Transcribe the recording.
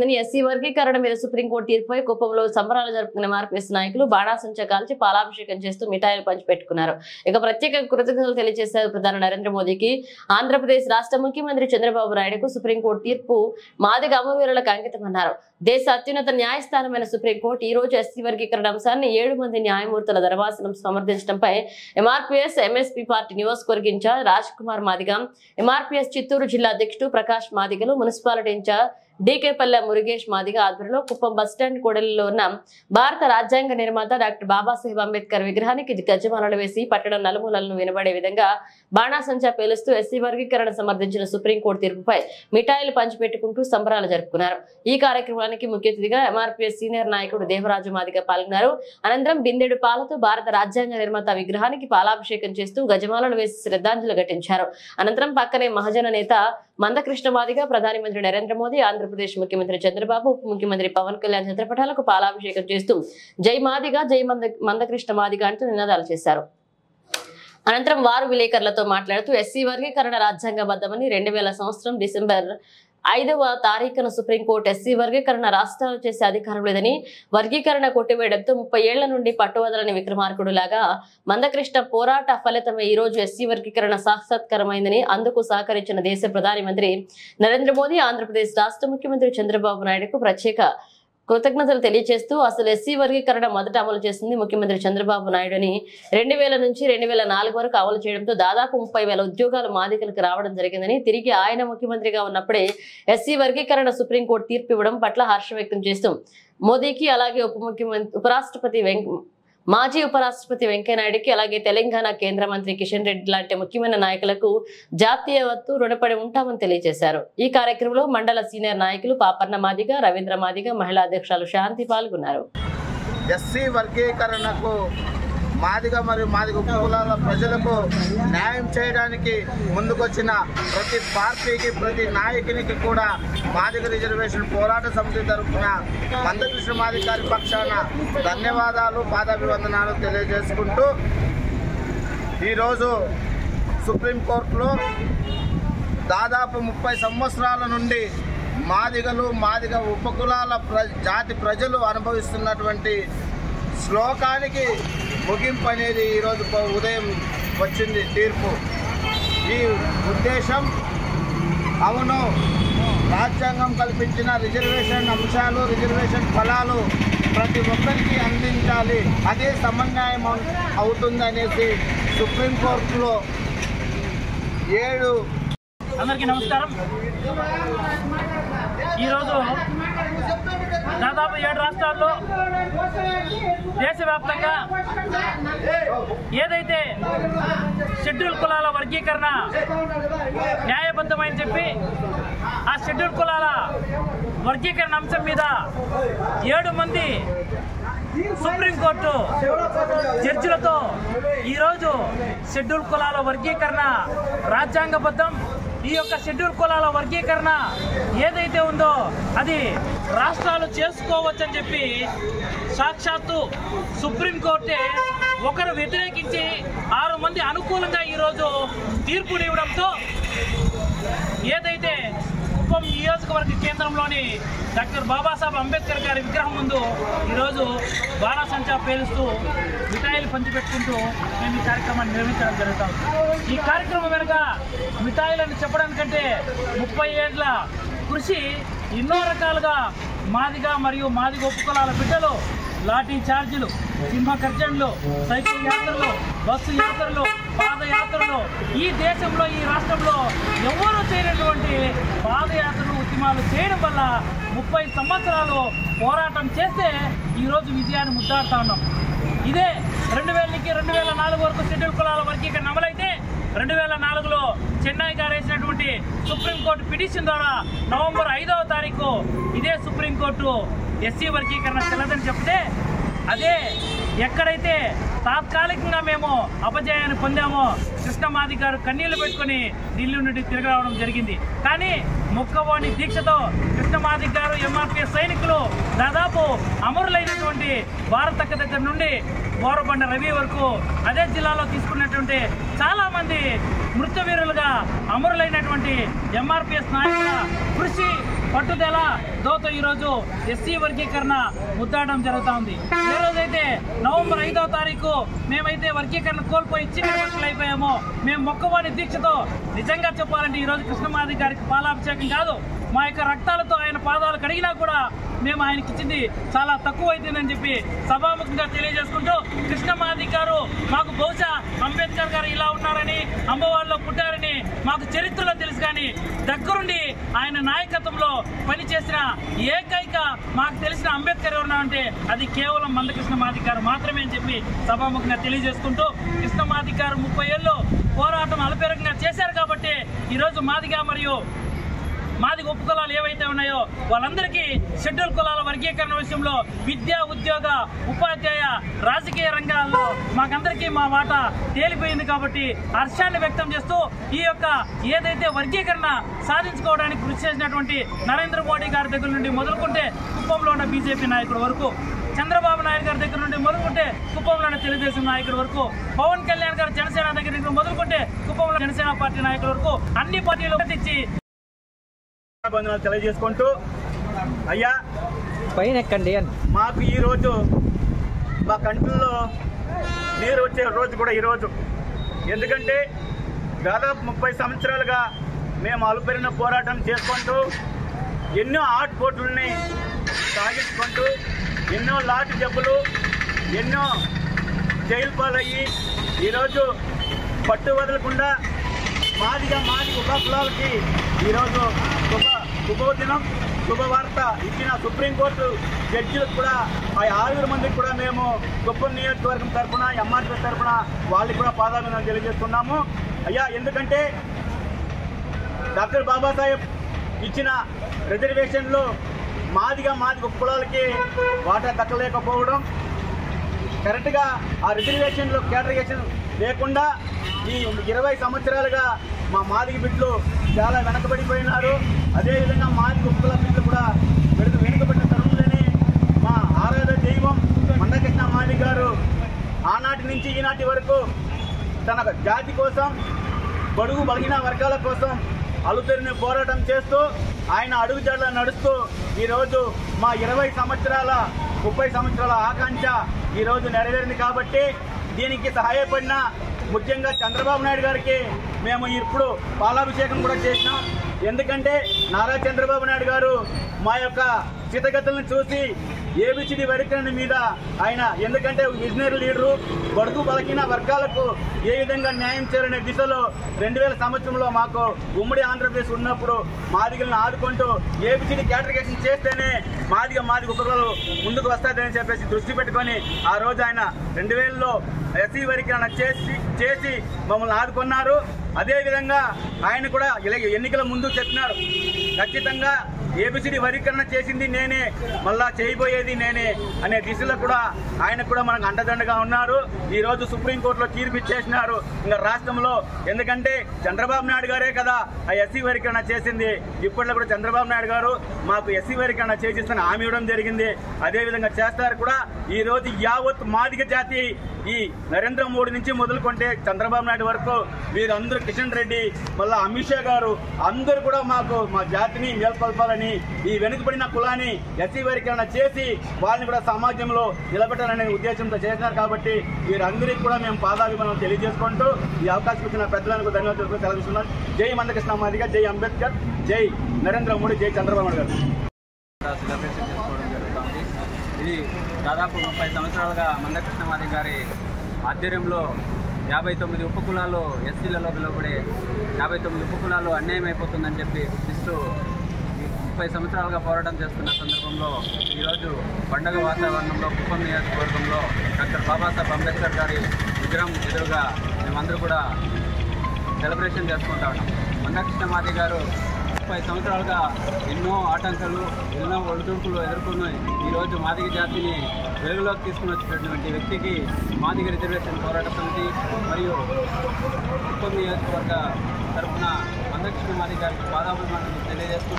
వచ్చిందని ఎస్సీ వర్గీకరణ మీద సుప్రీంకోర్టు తీర్పుపై కుప్పంలో సంబరాలు జరుపుకునే ఎంఆర్పీఎస్ నాయకులు బాణాసంచా కాల్చి పాలాభిషేకం చేస్తూ మిఠాయిలు పంచిపెట్టుకున్నారు. ఇక ప్రత్యేక కృతజ్ఞతలు తెలియజేశారు ప్రధాని నరేంద్ర మోదీకి, ఆంధ్రప్రదేశ్ రాష్ట్ర ముఖ్యమంత్రి చంద్రబాబు నాయుడుకు సుప్రీంకోర్టు తీర్పు మాదిగ అమరవీరులకు అంకితమన్నారు. దేశ అత్యున్నత న్యాయస్థానమైన సుప్రీంకోర్టు ఈ రోజు ఎస్సీ వర్గీకరణ అంశాన్ని 7 మంది న్యాయమూర్తుల ధర్మాసనం సమర్థించడంపై ఎంఆర్పీఎస్ ఎంఎస్పీ పార్టీ నియోజకవర్గ ఇన్ఛార్జ్ రాజ్ కుమార్ మాదిగ, ఎంఆర్పీఎస్ చిత్తూరు జిల్లా అధ్యక్షుడు ప్రకాష్ మాదిగలు, మున్సిపాలిటీ ఇన్ఛార్జ్ డీకేపల్లె మురుగేష్ మాదిగ ఆధ్వర్యంలో కుప్పం బస్టాండ్ కూడలిలో ఉన్న భారత రాజ్యాంగ నిర్మాత డాక్టర్ బాబాసాహెబ్ అంబేద్కర్ విగ్రహానికి గజమాలలు వేసి పట్టణం నలుమూలలను వినబడే విధంగా బాణాసంచా పేలుస్తూ ఎస్సీ వర్గీకరణ సమర్థించిన సుప్రీంకోర్టు తీర్పుపై మిఠాయిలు పంచిపెట్టుకుంటూ సంబరాలు జరుపుకున్నారు. ఈ కార్యక్రమానికి ముఖ్య అతిథిగా ఎంఆర్పీఎస్ సీనియర్ నాయకుడు దేవరాజు మాదిగ పాల్గొన్నారు. అనంతరం బిందెడు పాలతో భారత రాజ్యాంగ నిర్మాత విగ్రహానికి పాలాభిషేకం చేస్తూ గజమాలలు వేసి శ్రద్ధాంజలి ఘటించారు. అనంతరం పక్కనే మహాజన నేత మందకృష్ణ మాదిగ, ప్రధానమంత్రి నరేంద్ర మోదీ, ఆంధ్రప్రదేశ్ ముఖ్యమంత్రి చంద్రబాబు, ఉప ముఖ్యమంత్రి పవన్ కళ్యాణ్ చిత్రపటాలకు పాలాభిషేకం చేస్తూ జై మాదిగ, జై మందకృష్ణ మాదిగ అంటూ నినాదాలు చేశారు. అనంతరం వారు విలేకరులతో మాట్లాడుతూ ఎస్సీ వర్గీకరణ రాజ్యాంగబద్ధమని 2000 సంవత్సరం డిసెంబర్ 5వ తారీఖున సుప్రీంకోర్టు ఎస్సీ వర్గీకరణ రాష్ట్రాలు చేసే అధికారం లేదని వర్గీకరణ కొట్టివేయడంతో 30 ఏళ్ల నుండి పట్టువదలని విక్రమార్కుడు లాగా మందకృష్ణ పోరాట ఫలితమే ఈ రోజు ఎస్సీ వర్గీకరణ సాక్షాత్కారమైందని, అందుకు సహకరించిన దేశ ప్రధానమంత్రి నరేంద్ర మోదీ, ఆంధ్రప్రదేశ్ రాష్ట్ర ముఖ్యమంత్రి చంద్రబాబు నాయుడుకు ప్రత్యేక కృతజ్ఞతలు తెలియజేస్తూ అసలు ఎస్సీ వర్గీకరణ మొదట అమలు చేసింది ముఖ్యమంత్రి చంద్రబాబు నాయుడు అని, 2000 నుంచి 2004 వరకు అమలు చేయడంతో దాదాపు 30,000 ఉద్యోగాలు మాదిగలకు రావడం జరిగిందని, తిరిగి ఆయన ముఖ్యమంత్రిగా ఉన్నప్పుడే ఎస్సీ వర్గీకరణ సుప్రీంకోర్టు తీర్పు ఇవ్వడం పట్ల హర్షం వ్యక్తం చేస్తూ మోదీకి, అలాగే మాజీ ఉపరాష్ట్రపతి వెంకయ్యనాయుడికి, అలాగే తెలంగాణ కేంద్ర మంత్రి కిషన్ రెడ్డి లాంటి ముఖ్యమైన నాయకులకు జాతీయవత్తు రుణపడి ఉంటామని తెలియజేశారు. ఈ కార్యక్రమంలో మండల సీనియర్ నాయకులు పాపన్న మాదిగ, రవీంద్ర మాదిగ, మహిళా అధ్యక్షులు శాంతి పాల్గొన్నారు. ఎస్సీ వర్గీకరణకు మాదిగ మరియు మాదిగ ఉపకులాల ప్రజలకు న్యాయం చేయడానికి ముందుకొచ్చిన ప్రతి పార్టీకి, ప్రతి నాయకునికి కూడా మాదిగ రిజర్వేషన్ పోరాట సమితి తరఫున మందకృష్ణ మాదిగ గారి పక్షాన ధన్యవాదాలు, పాదాభివందనాలు తెలియజేసుకుంటూ ఈరోజు సుప్రీంకోర్టులో దాదాపు 30 సంవత్సరాల నుండి మాదిగలు, మాదిగ ఉపకులాల జాతి ప్రజలు అనుభవిస్తున్నటువంటి శ్లోకానికి ముగింపు అనేది ఈరోజు ఉదయం వచ్చింది తీర్పు. ఈ ఉద్దేశం అవును, రాజ్యాంగం కల్పించిన రిజర్వేషన్ అంశాలు, రిజర్వేషన్ ఫలాలు ప్రతి ఒక్కరికి అందించాలి, అదే సమన్వయం అవుతుందనేసి సుప్రీంకోర్టులో 7 అందరికీ నమస్కారం. ఈరోజు దాదాపు 7 రాష్ట్రాల్లో దేశవ్యాప్తంగా ఏదైతే షెడ్యూల్ కులాల వర్గీకరణ న్యాయబద్ధమని చెప్పి ఆ షెడ్యూల్ కులాల వర్గీకరణ అంశం మీద 7 మంది సుప్రీంకోర్టు జడ్జిలతో ఈరోజు షెడ్యూల్ కులాల వర్గీకరణ రాజ్యాంగబద్ధం, ఈ యొక్క షెడ్యూల్ కులాల వర్గీకరణ ఏదైతే ఉందో అది రాష్ట్రాలు చేసుకోవచ్చని చెప్పి సాక్షాత్తు సుప్రీంకోర్టే ఒకరు వ్యతిరేకించి 6 మంది అనుకూలంగా ఈరోజు తీర్పునివ్వడంతో ఏదైతే కుప్పం నియోజకవర్గ కేంద్రంలోని డాక్టర్ బాబాసాహెబ్ అంబేద్కర్ గారి విగ్రహం ముందు ఈరోజు బాణాసంచా పేలుస్తూ మిఠాయిలు పంచిపెట్టుకుంటూ మేము ఈ కార్యక్రమాన్ని నిర్వహించడం జరుగుతాం. ఈ కార్యక్రమం వెనుక మిఠాయిలను చెప్పడానికంటే 30 ఏళ్ల కృషి, ఎన్నో రకాలుగా మాదిగ మరియు మాదిగ ఉపకులాల బిడ్డలు లాఠీ ఛార్జీలు, సింహగర్జనలు, సైకిల్ యాత్రలు, బస్సు యాత్రలు, పాదయాత్రలు, ఈ దేశంలో, ఈ రాష్ట్రంలో ఎవరూ చేయనటువంటి పాదయాత్రలు, ఉద్యమాలు చేయడం వల్ల 30 సంవత్సరాలు పోరాటం చేస్తే ఈరోజు విజయాన్ని ముద్దాడుతూ ఉన్నాం. ఇదే 2000 నుంచి 2004 వరకు షెడ్యూల్ కులాల వర్గీకరణ అమలైతే 2004లో చెన్నై గారు వేసినటువంటి సుప్రీంకోర్టు పిటిషన్ ద్వారా నవంబర్ 5వ తారీఖు ఇదే సుప్రీంకోర్టు ఎస్సీ వర్గీకరణ చెల్లదని చెప్తే, అదే ఎక్కడైతే తాత్కాలికంగా మేము అపజయాన్ని పొందామో కృష్ణమాది గారు కన్నీళ్లు పెట్టుకుని ఢిల్లీ నుండి తిరిగి రావడం జరిగింది. కానీ మొక్కవోని దీక్షతో కృష్ణమాది గారు, ఎంఆర్పీఎస్ సైనికులు దాదాపు అమరులైనటువంటి భారతక్క దగ్గర నుండి బోరబండ రవి వరకు అదే జిల్లాలో తీసుకున్నటువంటి చాలామంది మృతవీరులుగా అమరులైనటువంటి ఎంఆర్పీఎస్ నాయకుల కృషి, పట్టుదలతో ఈరోజు ఎస్సీ వర్గీకరణ ముద్దాడడం జరుగుతూ ఉంది. ఏ రోజైతే నవంబర్ 5వ తారీఖు మేమైతే వర్గీకరణ కోల్పోయి చీకటి పట్టులు అయిపోయామో, మేము మొక్కవాడి దీక్షతో నిజంగా చెప్పాలంటే ఈరోజు కృష్ణమాది గారికి పాలాభిషేకం కాదు, మా యొక్క రక్తాలతో ఆయన పాదాలు కడిగినా కూడా మేము ఆయనకి ఇచ్చింది చాలా తక్కువ అవుతుందని చెప్పి సభాముఖంగా తెలియజేసుకుంటూ, కృష్ణమాది గారు మాకు బహుశా అంబేద్కర్ గారు ఇలా ఉన్నారని, అమ్మవారిలో పుట్టారని మాకు చరిత్రలో తెలుసు, కానీ దగ్గరుండి ఆయన నాయకత్వంలో పనిచేసిన ఏకైక మాకు తెలిసిన అంబేద్కర్ ఎవరున్నారంటే అది కేవలం మందకృష్ణమాది గారు మాత్రమే అని చెప్పి సభాముఖంగా తెలియజేసుకుంటూ, కృష్ణమాది గారు 30 ఏళ్ళు పోరాటం అలపేరకంగా చేశారు కాబట్టి ఈరోజు మాదిగా మరియు మాదిగ ఉపకులాలు ఏవైతే ఉన్నాయో వాళ్ళందరికీ షెడ్యూల్ కులాల వర్గీకరణ విషయంలో విద్యా, ఉద్యోగ, ఉపాధ్యాయ, రాజకీయ రంగాల్లో మాకందరికీ మా వాటా తేలిపోయింది కాబట్టి హర్షాన్ని వ్యక్తం చేస్తూ ఈ యొక్క ఏదైతే వర్గీకరణ సాధించుకోవడానికి కృషి చేసినటువంటి నరేంద్ర మోడీ గారి దగ్గర నుండి మొదలుకుంటే కుప్పంలో ఉన్న బీజేపీ నాయకుడి వరకు, చంద్రబాబు నాయుడు గారి దగ్గర నుండి మొదలుకుంటే కుప్పంలోని తెలుగుదేశం నాయకుడి వరకు, పవన్ కళ్యాణ్ గారు జనసేన దగ్గర నుండి మొదలుకుంటే కుప్పంలో జనసేన పార్టీ నాయకుల వరకు అన్ని పార్టీలు తెచ్చి తెలియజేసుకుంటూ, అయ్యా పైన ఎక్కండి అని మాకు ఈరోజు మా కంట్రీలో నీరు వచ్చే రోజు కూడా ఈరోజు. ఎందుకంటే దాదాపు 30 సంవత్సరాలుగా మేము అలుపెరిగిన పోరాటం చేసుకుంటూ ఎన్నో ఆటుపోట్లని సాగించుకుంటూ ఎన్నో లాటి జబ్బులు, ఎన్నో జైలు పాలయ్యి ఈరోజు పట్టు వదలకుండా మాది ఉపకులాలకి ఈరోజు శుభోదినం, శుభవార్త ఇచ్చిన సుప్రీంకోర్టు జడ్జిలకు కూడా ఆ 6 మందికి కూడా మేము కుప్పం నియోజకవర్గం తరఫున, ఎంఆర్పీ తరఫున వాళ్ళకి కూడా పాదాభివందనం తెలియజేస్తున్నాము. అయ్యా, ఎందుకంటే డాక్టర్ బాబాసాహెబ్ ఇచ్చిన రిజర్వేషన్లో మాది ఉపకులాలకి వాటా దక్కలేకపోవడం, కరెక్ట్గా ఆ రిజర్వేషన్లో కేటరైజేషన్ లేకుండా ఈ 20 సంవత్సరాలుగా మా మాదిగ బిడ్డలు చాలా వెనకబడిపోయినారు. అదేవిధంగా మాదిగ ఉపకుల బిడ్డలు కూడా వెనుకబడిన తరుణంలోనే మా ఆరాధ దైవం మందకృష్ణమాది గారు ఆనాటి నుంచి ఈనాటి వరకు తన జాతి కోసం, బడుగు బలహీన వర్గాల కోసం అలుపెరిగిన పోరాటం చేస్తూ ఆయన అడుగుజాడలో నడుస్తూ ఈరోజు మా 20 సంవత్సరాల 30 సంవత్సరాల ఆకాంక్ష ఈరోజు నెరవేరింది. కాబట్టి దీనికి సహాయపడిన ముఖ్యంగా చంద్రబాబు నాయుడు గారికి మేము ఇప్పుడు పాలాభిషేకం కూడా చేసినాం. ఎందుకంటే నారా చంద్రబాబు నాయుడు గారు మా యొక్క స్థితిగతులను చూసి ఏబిసిడి వర్గీకరణ మీద ఆయన, ఎందుకంటే విజనరీ లీడరు, బడుగు బలహీన వర్గాలకు ఏ విధంగా న్యాయం చేయాలనే దిశలో 2000 సంవత్సరంలో మాకు ఉమ్మడి ఆంధ్రప్రదేశ్ ఉన్నప్పుడు మాదిగలను ఆదుకుంటూ ఏబిసిడి కేటరైజేషన్ చేస్తేనే మాదిగ ఉపకులాలు ముందుకు వస్తాయని చెప్పేసి దృష్టి పెట్టుకొని ఆ రోజు ఆయన 2000లో ఎస్సీ వర్గీకరణ చేసి మమ్మల్ని ఆదుకున్నారు. అదేవిధంగా ఆయన కూడా ఎన్నికల ముందు చెప్పినారు, ఖచ్చితంగా ఏబిసిడి వర్గీకరణ చేసింది నేనే, మళ్ళా చేయబోయేది నేనే అనే దిశలో కూడా ఆయన కూడా మనకు అండదండగా ఉన్నారు. ఈరోజు సుప్రీంకోర్టులో తీర్పు ఇచ్చేసినారు ఇంకా రాష్ట్రంలో. ఎందుకంటే చంద్రబాబు నాయుడు గారే కదా ఆ ఎస్సీ వర్గీకరణ చేసింది. ఇప్పట్లో కూడా చంద్రబాబు నాయుడు గారు మాకు ఎస్సీ వర్గీకరణ చేసిస్తాను హామీ ఇవ్వడం జరిగింది. అదేవిధంగా చేస్తారు కూడా. ఈరోజు యావత్ మాదిగ జాతి ఈ నరేంద్ర మోడీ నుంచి మొదలుకుంటే చంద్రబాబు నాయుడు వరకు వీరందరూ, కిషన్ రెడ్డి, మళ్ళీ అమిత్ షా గారు అందరూ కూడా మాకు మా జాతిని మేల్కొల్పాలని, ఈ వెనుకబడిన కులాన్ని ఎస్సీ వర్గీకరణ చేసి వాళ్ళని కూడా సమాజంలో నిలబెట్టాలనే ఉద్దేశంతో చేసినారు. కాబట్టి వీరందరికీ కూడా మేము పాదాభివందనం తెలియజేసుకుంటూ ఈ అవకాశం ఇచ్చిన పెద్దలకు ధన్యవాదాలు సెలవిస్తున్నాను. జై మందకృష్ణమాదిగ, జై అంబేద్కర్, జై నరేంద్ర మోడీ, జై చంద్రబాబు నాయుడు గారు. సెలబ్రేషన్ చేసుకోవడం జరుగుతుంది. ఇది దాదాపు 30 సంవత్సరాలుగా మందకృష్ణమాది గారి ఆధ్వర్యంలో 59 ఉపకులాలు ఎస్సీలలో పిలువబడే 59 ఉపకులాలు అన్యాయం అయిపోతుందని చెప్పి గుర్తిస్తూ 30 సంవత్సరాలుగా పోరాటం చేస్తున్న సందర్భంలో ఈరోజు పండగ వాతావరణంలో కుప్పం నియోజకవర్గంలో డాక్టర్ బాబాసాహెబ్ అంబేద్కర్ గారి విగ్రహం ఎదురుగా మేమందరూ కూడా సెలబ్రేషన్ చేసుకుంటా ఉన్నాం. మందకృష్ణమాది గారు 30 సంవత్సరాలుగా ఎన్నో ఆటంకాలు, ఎన్నో ఒడిదుడుకులు ఎదుర్కొని ఈరోజు మాదిగ జాతిని వెలుగులోకి తీసుకుని వచ్చినటువంటి వ్యక్తికి మాదిగ రిజర్వేషన్ పోరాట సమితి మరియు కుప్పం నియోజకవర్గ తరఫున మందకృష్ణమాది గారికి పాదాభివందనం తెలియజేస్తూ